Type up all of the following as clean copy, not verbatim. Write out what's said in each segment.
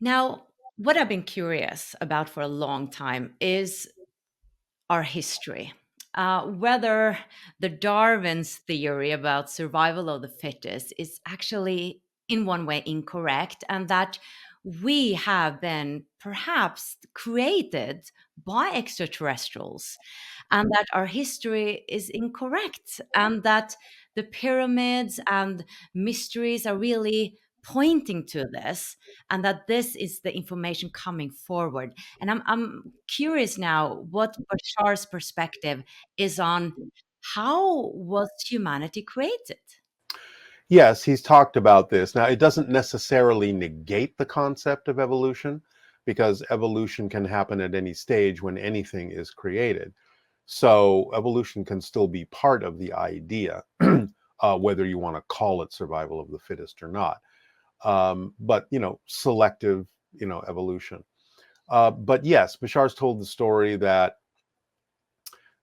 Now, what I've been curious about for a long time is our history. Whether the Darwin's theory about survival of the fittest is actually, in one way, incorrect, and that we have been perhaps created by extraterrestrials, and that our history is incorrect, and that the pyramids and mysteries are really pointing to this, and that this is the information coming forward. And I'm curious now what Bashar's perspective is on how was humanity created? Yes, he's talked about this. Now, it doesn't necessarily negate the concept of evolution because evolution can happen at any stage when anything is created. So, evolution can still be part of the idea, whether you want to call it survival of the fittest or not. But, selective, evolution. But yes, Bashar's told the story that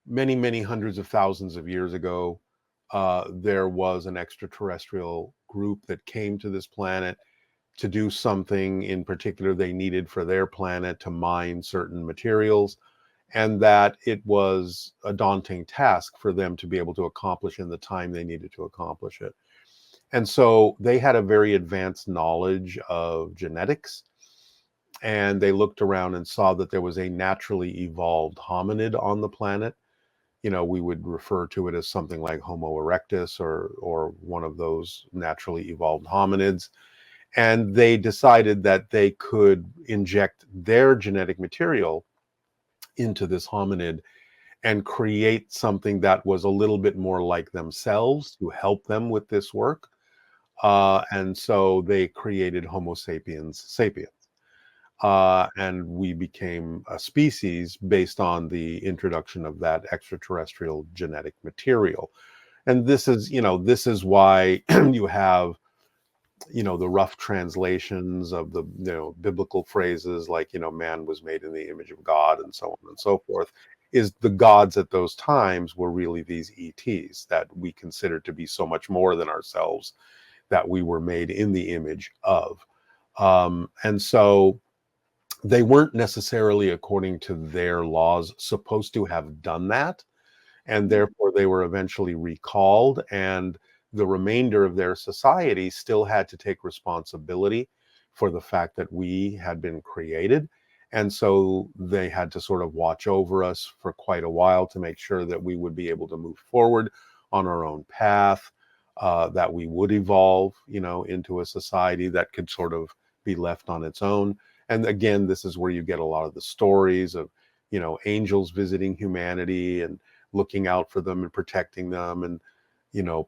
many, many hundreds of thousands of years ago, there was an extraterrestrial group that came to this planet to do something in particular they needed for their planet to mine certain materials, and that it was a daunting task for them to be able to accomplish in the time they needed to accomplish it. And so they had a very advanced knowledge of genetics, and they looked around and saw that there was a naturally evolved hominid on the planet. We would refer to it as something like Homo erectus or one of those naturally evolved hominids. And they decided that they could inject their genetic material into this hominid and create something that was a little bit more like themselves to help them with this work. And so they created Homo sapiens sapiens. And we became a species based on the introduction of that extraterrestrial genetic material. And this is why you have, the rough translations of the, biblical phrases like, man was made in the image of God and so on and so forth, is the gods at those times were really these ETs that we considered to be so much more than ourselves, that we were made in the image of. And so they weren't necessarily, according to their laws, supposed to have done that. And therefore, they were eventually recalled. And the remainder of their society still had to take responsibility for the fact that we had been created. And so they had to sort of watch over us for quite a while to make sure that we would be able to move forward on our own path, that we would evolve, into a society that could sort of be left on its own. And again, this is where you get a lot of the stories of, angels visiting humanity and looking out for them and protecting them, and,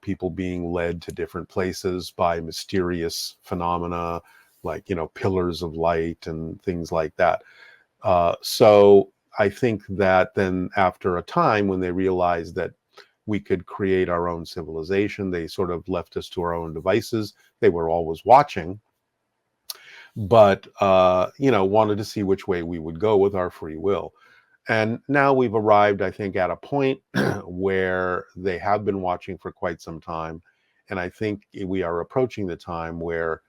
people being led to different places by mysterious phenomena like, pillars of light and things like that. So I think that then after a time when they realized that we could create our own civilization, they sort of left us to our own devices. They were always watching, but wanted to see which way we would go with our free will. And now we've arrived, I think, at a point where they have been watching for quite some time. And I think we are approaching the time where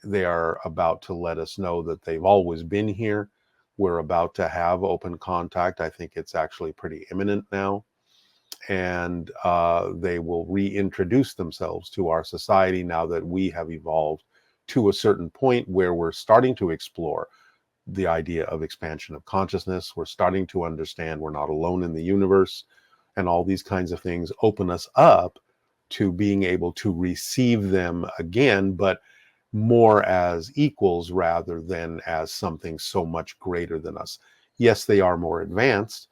they are about to let us know that they've always been here. We're about to have open contact. I think it's actually pretty imminent now. And they will reintroduce themselves to our society now that we have evolved to a certain point where we're starting to explore the idea of expansion of consciousness. We're starting to understand we're not alone in the universe, and all these kinds of things open us up to being able to receive them again, but more as equals rather than as something so much greater than us. Yes, they are more advanced,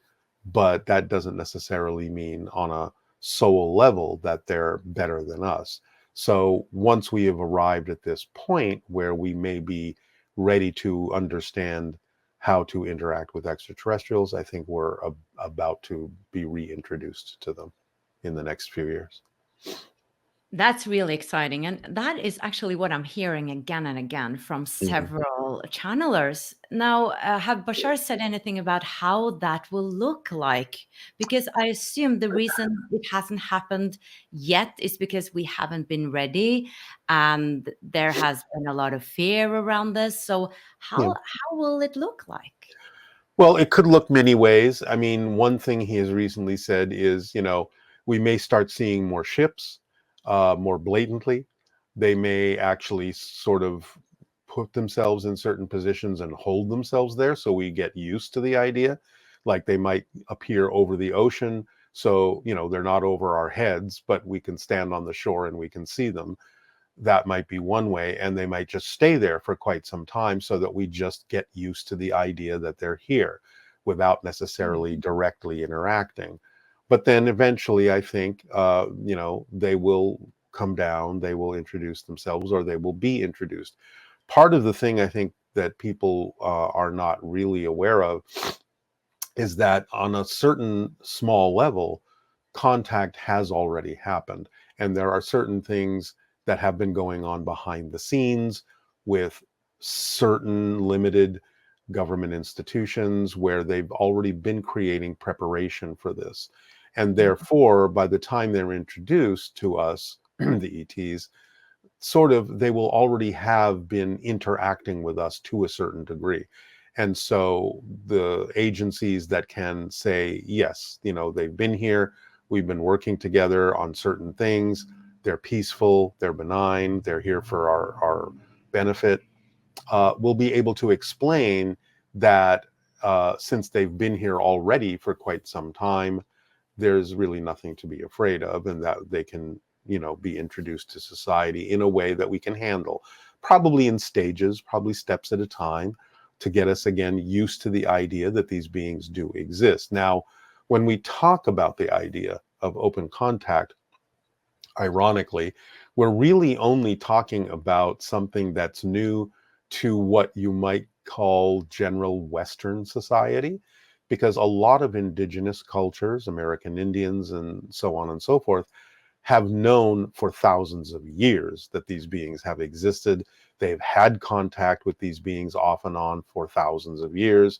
but that doesn't necessarily mean on a soul level that they're better than us. So once we have arrived at this point where we may be ready to understand how to interact with extraterrestrials, I think we're about to be reintroduced to them in the next few years. That's really exciting. And that is actually what I'm hearing again and again from Mhm. several channelers. Now, have Bashar said anything about how that will look like? Because I assume the reason it hasn't happened yet is because we haven't been ready and there has been a lot of fear around this. So, Yeah. how will it look like? Well, it could look many ways. I mean, one thing he has recently said is, we may start seeing more ships more blatantly. They may actually sort of put themselves in certain positions and hold themselves there so we get used to the idea. Like they might appear over the ocean. So, they're not over our heads, but we can stand on the shore and we can see them. That might be one way, and they might just stay there for quite some time so that we just get used to the idea that they're here without necessarily directly interacting. But then eventually I think they will come down, they will introduce themselves, or they will be introduced. Part of the thing I think that people are not really aware of is that on a certain small level, contact has already happened. And there are certain things that have been going on behind the scenes with certain limited government institutions where they've already been creating preparation for this. And therefore, by the time they're introduced to us, the ETs, sort of they will already have been interacting with us to a certain degree. And so the agencies that can say, yes, they've been here, we've been working together on certain things, they're peaceful, they're benign, they're here for our benefit, will be able to explain that since they've been here already for quite some time, there's really nothing to be afraid of, and that they can, be introduced to society in a way that we can handle, probably in stages, probably steps at a time, to get us again used to the idea that these beings do exist. Now, when we talk about the idea of open contact, ironically, we're really only talking about something that's new to what you might call general Western society, because a lot of indigenous cultures, American Indians, and so on and so forth, have known for thousands of years that these beings have existed. They've had contact with these beings off and on for thousands of years.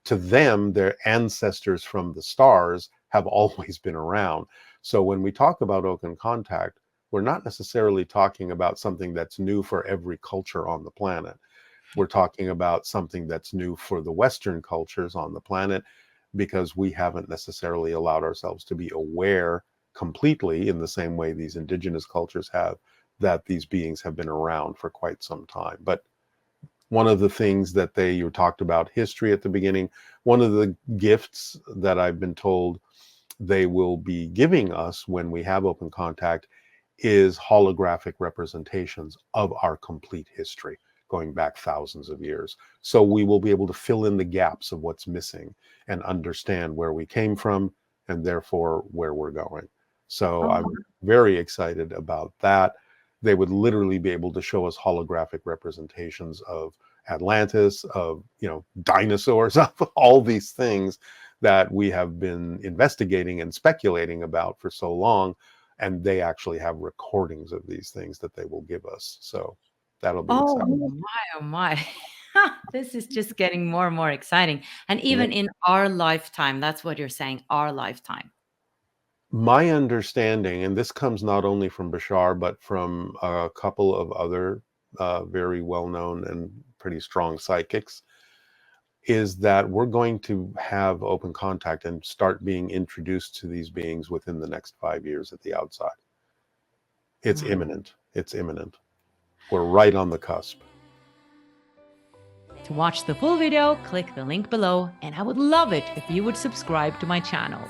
To them, their ancestors from the stars have always been around. So when we talk about open contact, we're not necessarily talking about something that's new for every culture on the planet. We're talking about something that's new for the Western cultures on the planet, because we haven't necessarily allowed ourselves to be aware completely in the same way these indigenous cultures have, that these beings have been around for quite some time. But one of the things that you talked about history at the beginning, one of the gifts that I've been told they will be giving us when we have open contact is holographic representations of our complete history going back thousands of years. So we will be able to fill in the gaps of what's missing and understand where we came from and therefore where we're going. So Oh, I'm very excited about that. They would literally be able to show us holographic representations of Atlantis, of dinosaurs, of all these things that we have been investigating and speculating about for so long, and they actually have recordings of these things that they will give us. So that'll be oh exciting. my, oh my. This is just getting more and more exciting. And Yeah. even in our lifetime, that's what you're saying, our lifetime. My understanding, and this comes not only from Bashar, but from a couple of other very well known and pretty strong psychics, is that we're going to have open contact and start being introduced to these beings within the next 5 years at the outside. It's Wow. imminent. It's imminent. We're right on the cusp. To watch the full video, click the link below, and I would love it if you would subscribe to my channel.